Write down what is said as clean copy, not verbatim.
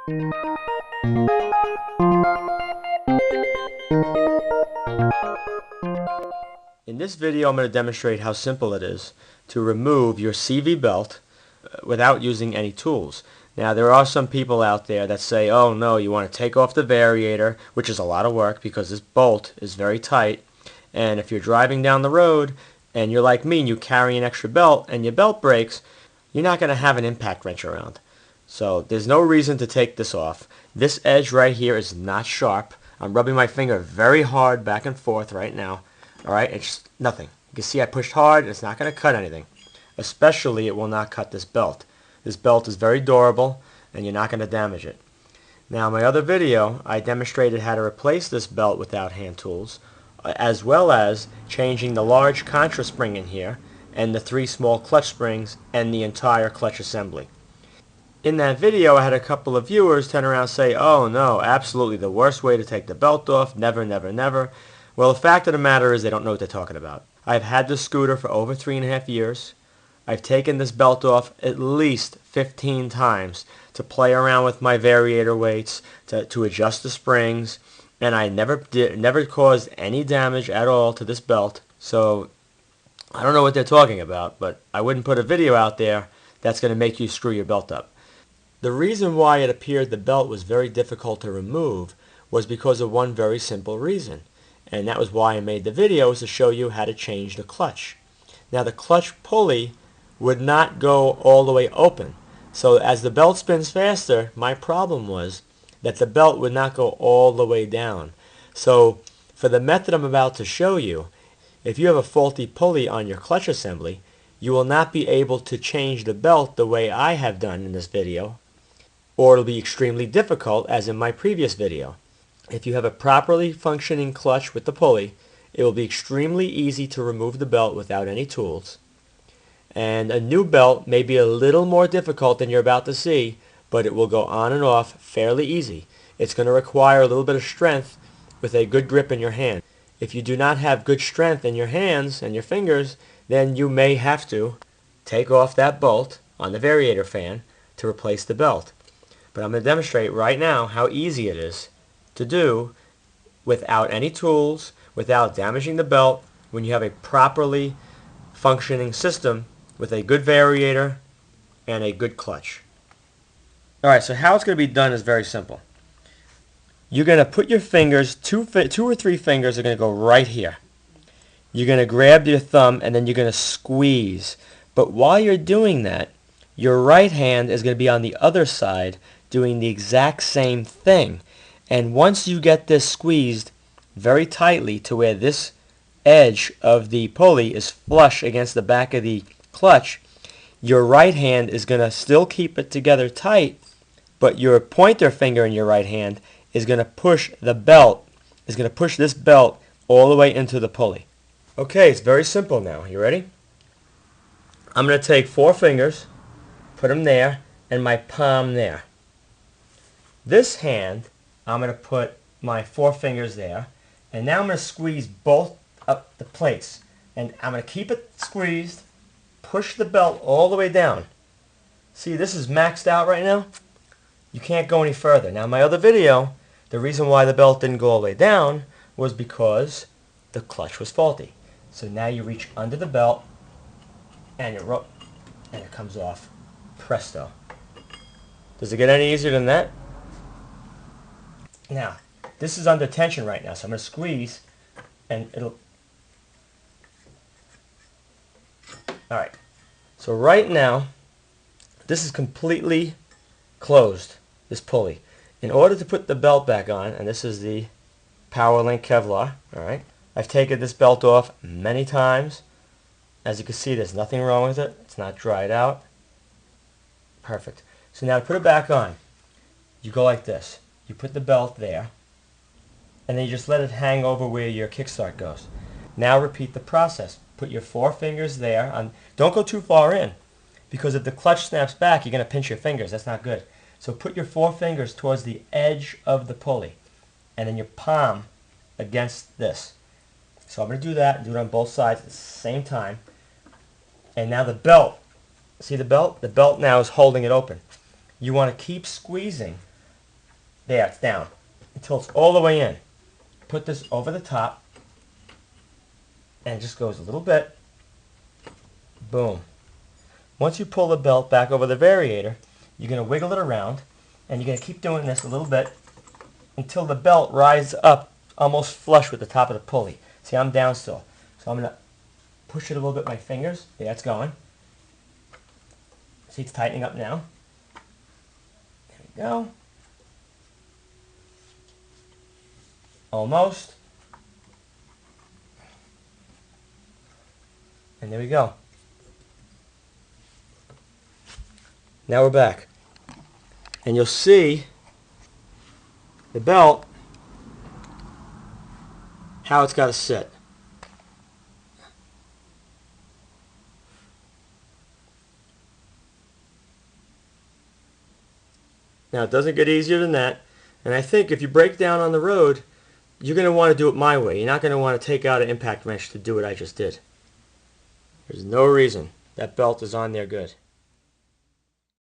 In this video, I'm going to demonstrate how simple it is to remove your CV belt without using any tools. Now, there are some people out there that say, oh no, you want to take off the variator, which is a lot of work because this bolt is very tight, and if you're driving down the road and you're like me and you carry an extra belt and your belt breaks, you're not going to have an impact wrench around. So there's no reason to take this off. This edge right here is not sharp. I'm rubbing my finger very hard back and forth right now. Alright, it's nothing. You can see I pushed hard and it's not going to cut anything. Especially it will not cut this belt. This belt is very durable and you're not going to damage it. Now in my other video I demonstrated how to replace this belt without hand tools, as well as changing the large contra spring in here and the 3 small clutch springs and the entire clutch assembly. In that video I had a couple of viewers turn around and say, oh no, absolutely the worst way to take the belt off, never, never, never. Well, the fact of the matter is they don't know what they're talking about. I've had this scooter for over 3.5 years. I've taken this belt off at least 15 times to play around with my variator weights, to adjust the springs, and I never caused any damage at all to this belt. So I don't know what they're talking about, but I wouldn't put a video out there that's going to make you screw your belt up. The reason why it appeared the belt was very difficult to remove was because of one very simple reason. And that was why I made the video, to show you how to change the clutch. Now the clutch pulley would not go all the way open. So as the belt spins faster, my problem was that the belt would not go all the way down. So for the method I'm about to show you, if you have a faulty pulley on your clutch assembly, you will not be able to change the belt the way I have done in this video, or it'll be extremely difficult as in my previous video. If you have a properly functioning clutch with the pulley, it will be extremely easy to remove the belt without any tools. And a new belt may be a little more difficult than you're about to see, but it will go on and off fairly easy. It's going to require a little bit of strength with a good grip in your hand. If you do not have good strength in your hands and your fingers, then you may have to take off that bolt on the variator fan to replace the belt. But I'm going to demonstrate right now how easy it is to do without any tools, without damaging the belt, when you have a properly functioning system with a good variator and a good clutch. Alright, so how it's going to be done is very simple. You're going to put your fingers, two or three fingers are going to go right here. You're going to grab your thumb and then you're going to squeeze. But while you're doing that, your right hand is going to be on the other side doing the exact same thing. And once you get this squeezed very tightly to where this edge of the pulley is flush against the back of the clutch, your right hand is going to still keep it together tight, but your pointer finger in your right hand is going to push the belt, is going to push this belt all the way into the pulley. Okay, it's very simple now. You ready? I'm going to take 4 fingers, put them there, and my palm there. This hand, I'm going to put my 4 fingers there, and now I'm going to squeeze both up the plates. And I'm going to keep it squeezed, push the belt all the way down. See, this is maxed out right now. You can't go any further. Now, in my other video, the reason why the belt didn't go all the way down was because the clutch was faulty. So now you reach under the belt, and it comes off. Presto. Does it get any easier than that? Now, this is under tension right now, so I'm going to squeeze, and it'll... Alright, so right now, this is completely closed, this pulley. In order to put the belt back on, and this is the PowerLink Kevlar, alright, I've taken this belt off many times. As you can see, there's nothing wrong with it. It's not dried out. Perfect. So now to put it back on, you go like this. You put the belt there, and then you just let it hang over where your kickstart goes. Now repeat the process. Put your 4 fingers there. Don't go too far in, because if the clutch snaps back, you're going to pinch your fingers. That's not good. So put your 4 fingers towards the edge of the pulley, and then your palm against this. So I'm going to do that, and do it on both sides at the same time. And now the belt, see the belt? The belt now is holding it open. You want to keep squeezing There, it's down. Until it's all the way in. Put this over the top. And it just goes a little bit. Boom. Once you pull the belt back over the variator, you're going to wiggle it around. And you're going to keep doing this a little bit until the belt rises up almost flush with the top of the pulley. See, I'm down still. So I'm going to push it a little bit with my fingers. Yeah, it's going. See, it's tightening up now. There we go. Almost. And there we go. Now we're back. And you'll see the belt, how it's got to sit. Now it doesn't get easier than that. And I think if you break down on the road, you're going to want to do it my way. You're not going to want to take out an impact wrench to do what I just did. There's no reason. That belt is on there good.